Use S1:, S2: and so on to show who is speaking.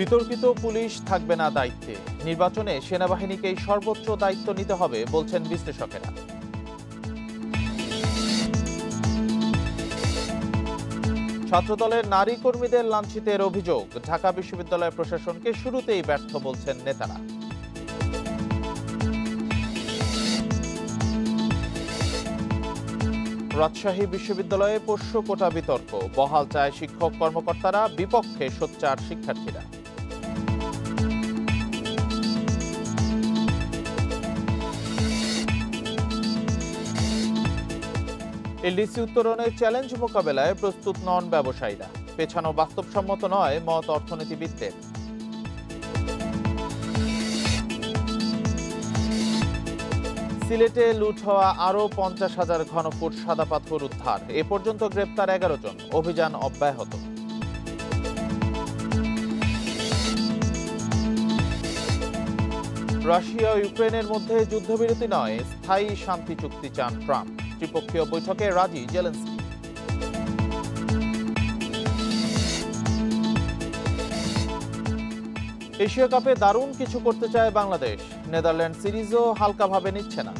S1: বিতর্কিত পুলিশ থাকবে না দায়িত্বে, নির্বাচনে সেনাবাহিনীকেই সর্বোচ্চ দায়িত্ব নিতে হবে বলছেন বিশ্লেষকেরা। ছাত্রদলের নারী কর্মীদের লাঞ্ছিতের অভিযোগ, ঢাকা বিশ্ববিদ্যালয় প্রশাসনকে শুরুতেই ব্যর্থ বলছেন নেতারা। রাজশাহী বিশ্ববিদ্যালয়ে পোষ্য কোটা বিতর্ক, বহাল চায় শিক্ষক কর্মকর্তারা, বিপক্ষে সোচ্চার শিক্ষার্থীরা। এলডিসি উত্তরণে চ্যালেঞ্জ মোকাবেলায় প্রস্তুত নন ব্যবসায়ীরা, পেছানো বাস্তবসম্মত নয় মত অর্থনীতিবিদদের। সিলেটে লুট হওয়া আরও 50,000 ঘনফুট সাদা পাথর উদ্ধার, এ পর্যন্ত গ্রেপ্তার 11 জন, অভিযান অব্যাহত। রাশিয়া ও ইউক্রেনের মধ্যে যুদ্ধবিরতি নয়, স্থায়ী শান্তি চুক্তি চান ট্রাম্প, ত্রিপক্ষীয় বৈঠকে রাজি জেলেনস্কি। এশিয়া কাপে দারুণ কিছু করতে চায় বাংলাদেশ, নেদারল্যান্ড সিরিজও হালকাভাবে নিচ্ছে না।